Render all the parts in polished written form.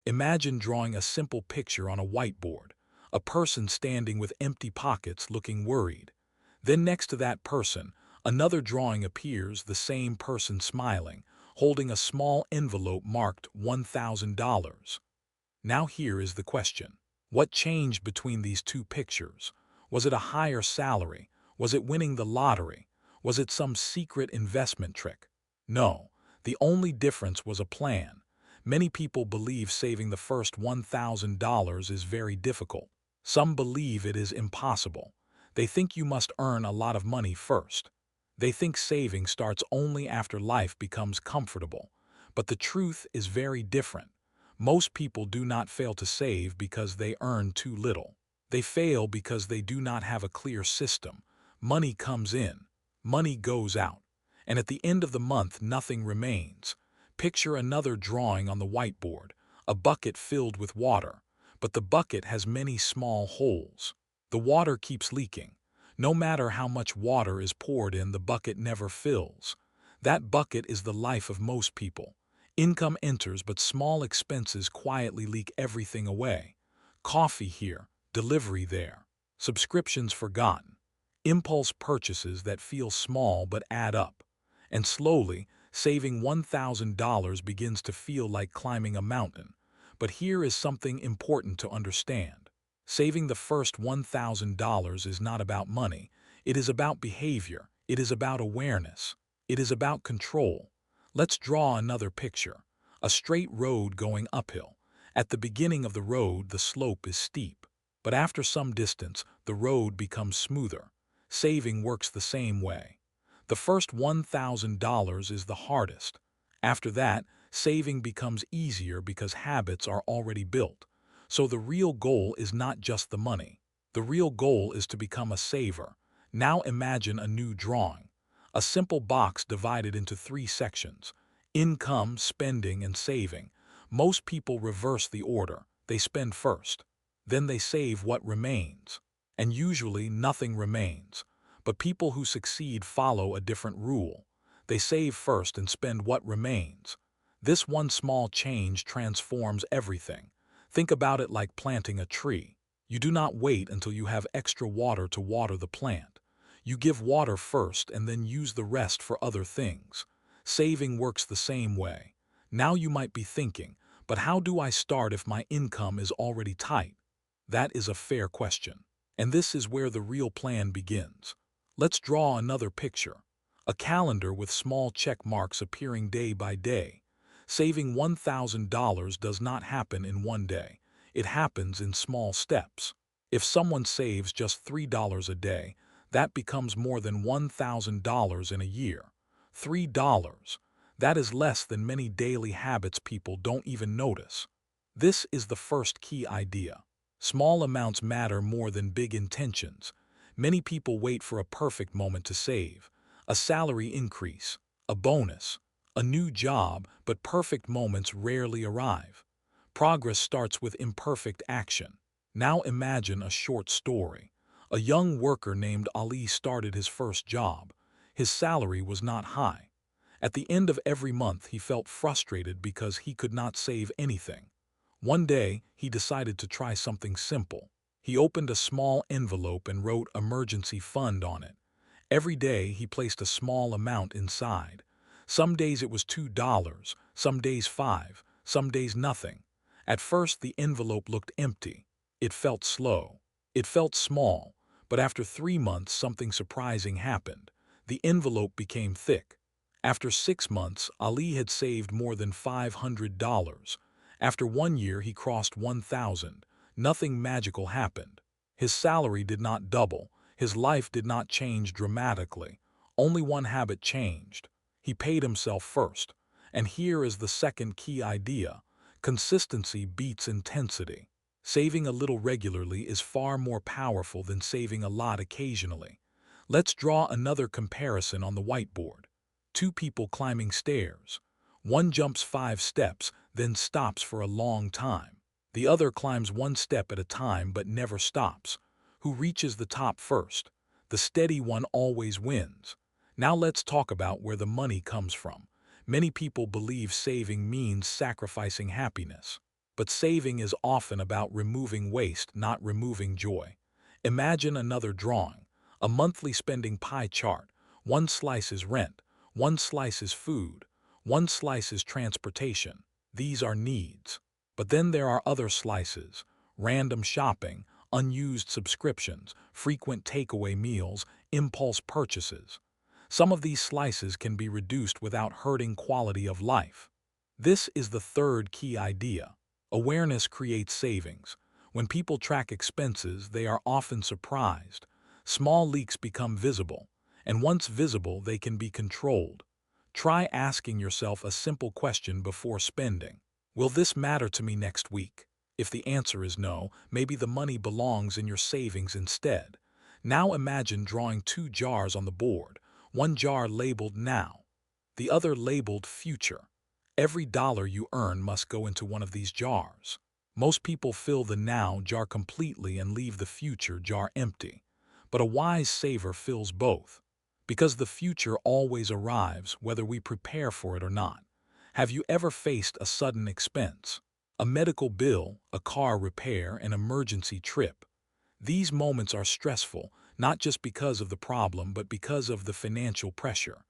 Imagine drawing a simple picture on a whiteboard, a person standing with empty pockets looking worried. Then next to that person, another drawing appears, the same person smiling, holding a small envelope marked $1,000. Now here is the question. What changed between these two pictures? Was it a higher salary? Was it winning the lottery? Was it some secret investment trick? No, the only difference was a plan. Many people believe saving the first $1,000 is very difficult. Some believe it is impossible. They think you must earn a lot of money first. They think saving starts only after life becomes comfortable. But the truth is very different. Most people do not fail to save because they earn too little. They fail because they do not have a clear system. Money comes in, money goes out, and at the end of the month nothing remains. Picture another drawing on the whiteboard, a bucket filled with water, but the bucket has many small holes. The water keeps leaking. No matter how much water is poured in, the bucket never fills. That bucket is the life of most people. Income enters, but small expenses quietly leak everything away. Coffee here, delivery there, subscriptions forgotten, impulse purchases that feel small but add up. And slowly, saving $1,000 begins to feel like climbing a mountain. But here is something important to understand. Saving the first $1,000 is not about money. It is about behavior. It is about awareness. It is about control. Let's draw another picture. A straight road going uphill. At the beginning of the road, the slope is steep. But after some distance, the road becomes smoother. Saving works the same way. The first $1,000 is the hardest. After that, saving becomes easier because habits are already built. So the real goal is not just the money. The real goal is to become a saver. Now imagine a new drawing. A simple box divided into three sections: income, spending, and saving. Most people reverse the order. They spend first. Then they save what remains. And usually nothing remains. But people who succeed follow a different rule. They save first and spend what remains. This one small change transforms everything. Think about it like planting a tree. You do not wait until you have extra water to water the plant. You give water first and then use the rest for other things. Saving works the same way. Now you might be thinking, but how do I start if my income is already tight? That is a fair question. And this is where the real plan begins. Let's draw another picture. A calendar with small check marks appearing day by day. Saving $1,000 does not happen in one day. It happens in small steps. If someone saves just $3 a day, that becomes more than $1,000 in a year. $3. That is less than many daily habits people don't even notice. This is the first key idea. Small amounts matter more than big intentions. Many people wait for a perfect moment to save. A salary increase, a bonus, a new job, but perfect moments rarely arrive. Progress starts with imperfect action. Now imagine a short story. A young worker named Ali started his first job. His salary was not high. At the end of every month, he felt frustrated because he could not save anything. One day, he decided to try something simple. He opened a small envelope and wrote "emergency fund" on it. Every day, he placed a small amount inside. Some days it was $2, some days 5, some days nothing. At first, the envelope looked empty. It felt slow. It felt small. But after 3 months, something surprising happened. The envelope became thick. After 6 months, Ali had saved more than $500. After 1 year, he crossed 1,000. Nothing magical happened. His salary did not double. His life did not change dramatically. Only one habit changed. He paid himself first. And here is the second key idea. Consistency beats intensity. Saving a little regularly is far more powerful than saving a lot occasionally. Let's draw another comparison on the whiteboard. Two people climbing stairs. One jumps 5 steps, then stops for a long time. The other climbs 1 step at a time but never stops. Who reaches the top first? The steady one always wins. Now let's talk about where the money comes from. Many people believe saving means sacrificing happiness. But saving is often about removing waste, not removing joy. Imagine another drawing, a monthly spending pie chart. One slice is rent, one slice is food, one slice is transportation. These are needs. But then there are other slices: random shopping, unused subscriptions, frequent takeaway meals, impulse purchases. Some of these slices can be reduced without hurting quality of life. This is the third key idea. Awareness creates savings. When people track expenses, they are often surprised. Small leaks become visible, and once visible, they can be controlled. Try asking yourself a simple question before spending. Will this matter to me next week? If the answer is no, maybe the money belongs in your savings instead. Now imagine drawing two jars on the board, one jar labeled now, the other labeled future. Every dollar you earn must go into one of these jars. Most people fill the now jar completely and leave the future jar empty. But a wise saver fills both, because the future always arrives whether we prepare for it or not. Have you ever faced a sudden expense? A medical bill, a car repair, an emergency trip. These moments are stressful, not just because of the problem, but because of the financial pressure.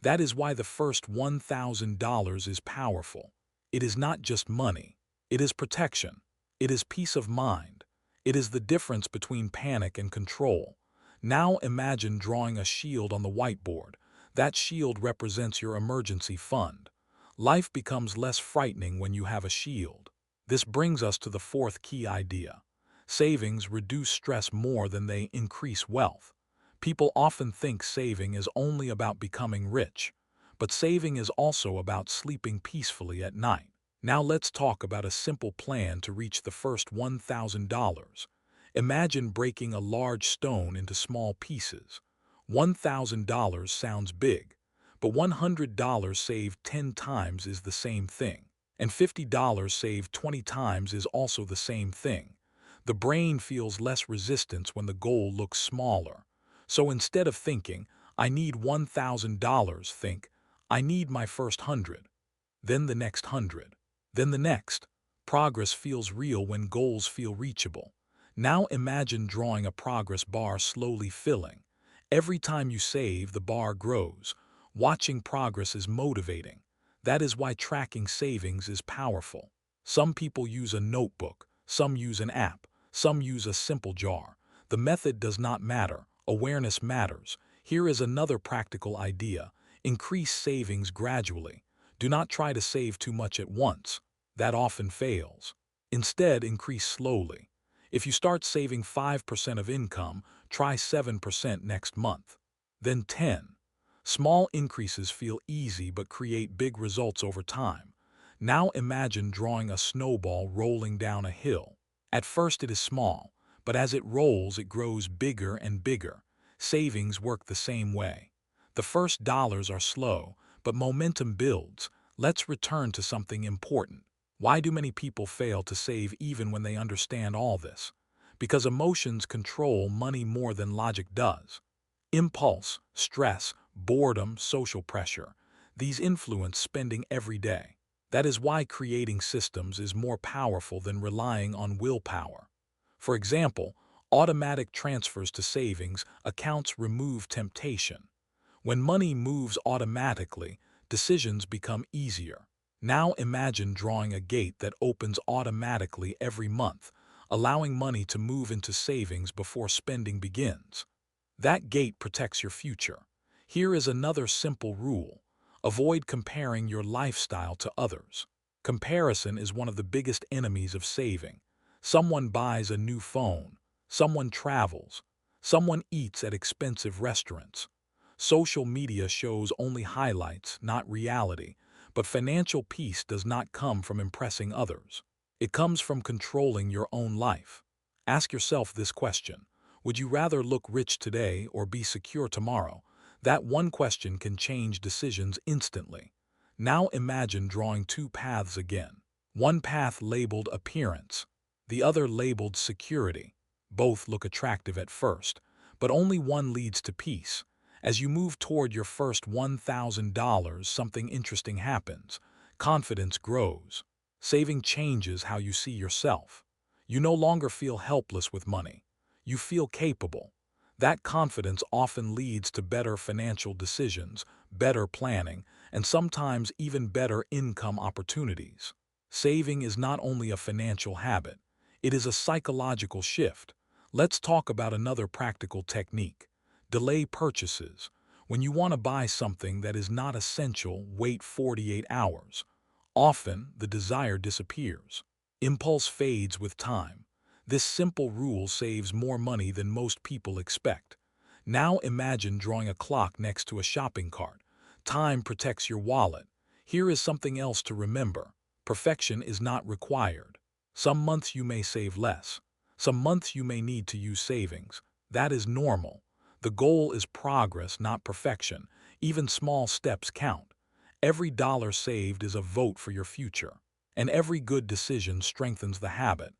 That is why the first $1,000 is powerful. It is not just money. It is protection. It is peace of mind. It is the difference between panic and control. Now imagine drawing a shield on the whiteboard. That shield represents your emergency fund. Life becomes less frightening when you have a shield. This brings us to the fourth key idea. Savings reduce stress more than they increase wealth. People often think saving is only about becoming rich, but saving is also about sleeping peacefully at night. Now let's talk about a simple plan to reach the first $1,000. Imagine breaking a large stone into small pieces. $1,000 sounds big, but $100 saved 10 times is the same thing, and $50 saved 20 times is also the same thing. The brain feels less resistance when the goal looks smaller. So instead of thinking, I need $1,000, think, I need my first 100, then the next 100, then the next. Progress feels real when goals feel reachable. Now imagine drawing a progress bar slowly filling. Every time you save, the bar grows. Watching progress is motivating. That is why tracking savings is powerful. Some people use a notebook, some use an app, some use a simple jar. The method does not matter. Awareness matters. Here is another practical idea. Increase savings gradually. Do not try to save too much at once. That often fails. Instead, increase slowly. If you start saving 5% of income, try 7% next month. Then 10. Small increases feel easy but create big results over time. Now imagine drawing a snowball rolling down a hill. At first it is small, but as it rolls, it grows bigger and bigger. Savings work the same way. The first dollars are slow, but momentum builds. Let's return to something important. Why do many people fail to save even when they understand all this? Because emotions control money more than logic does. Impulse, stress, boredom, social pressure. These influence spending every day. That is why creating systems is more powerful than relying on willpower. For example, automatic transfers to savings accounts remove temptation. When money moves automatically, decisions become easier. Now imagine drawing a gate that opens automatically every month, allowing money to move into savings before spending begins. That gate protects your future. Here is another simple rule. Avoid comparing your lifestyle to others. Comparison is one of the biggest enemies of saving. Someone buys a new phone, someone travels, someone eats at expensive restaurants. Social media shows only highlights, not reality, but financial peace does not come from impressing others. It comes from controlling your own life. Ask yourself this question: would you rather look rich today or be secure tomorrow? That one question can change decisions instantly. Now imagine drawing two paths again. One path labeled appearance, the other labeled security. Both look attractive at first, but only one leads to peace. As you move toward your first $1,000, something interesting happens. Confidence grows. Saving changes how you see yourself. You no longer feel helpless with money. You feel capable. That confidence often leads to better financial decisions, better planning, and sometimes even better income opportunities. Saving is not only a financial habit, it is a psychological shift. Let's talk about another practical technique. Delay purchases. When you want to buy something that is not essential, wait 48 hours. Often, the desire disappears. Impulse fades with time. This simple rule saves more money than most people expect. Now imagine drawing a clock next to a shopping cart. Time protects your wallet. Here is something else to remember. Perfection is not required. Some months you may save less. Some months you may need to use savings. That is normal. The goal is progress, not perfection. Even small steps count. Every dollar saved is a vote for your future, and every good decision strengthens the habit.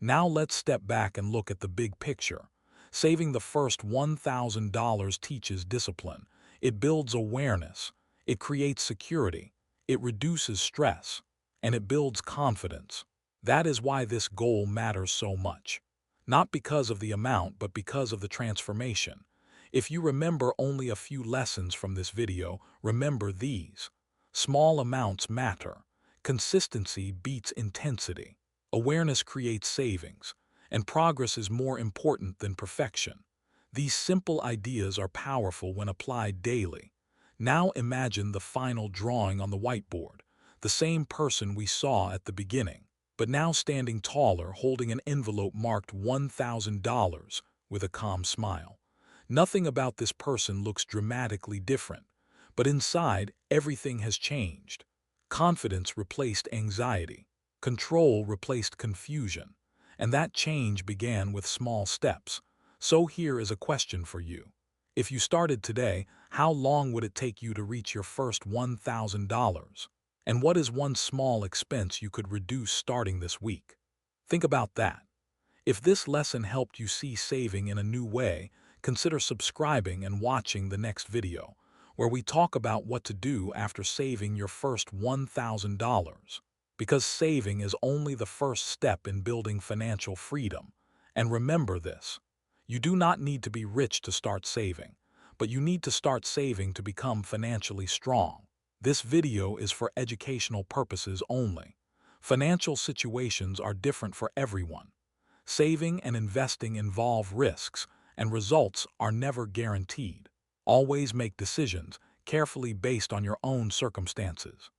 Now let's step back and look at the big picture. Saving the first $1,000 teaches discipline. It builds awareness. It creates security. It reduces stress. And it builds confidence. That is why this goal matters so much. Not because of the amount, but because of the transformation. If you remember only a few lessons from this video, remember these. Small amounts matter. Consistency beats intensity. Awareness creates savings. And progress is more important than perfection. These simple ideas are powerful when applied daily. Now imagine the final drawing on the whiteboard. The same person we saw at the beginning, but now standing taller, holding an envelope marked $1,000 with a calm smile. Nothing about this person looks dramatically different. But inside, everything has changed. Confidence replaced anxiety. Control replaced confusion. And that change began with small steps. So here is a question for you. If you started today, how long would it take you to reach your first $1,000? And what is one small expense you could reduce starting this week? Think about that. If this lesson helped you see saving in a new way, consider subscribing and watching the next video, where we talk about what to do after saving your first $1,000. Because saving is only the first step in building financial freedom. And remember this, you do not need to be rich to start saving, but you need to start saving to become financially strong. This video is for educational purposes only. Financial situations are different for everyone. Saving and investing involve risks, and results are never guaranteed. Always make decisions carefully based on your own circumstances.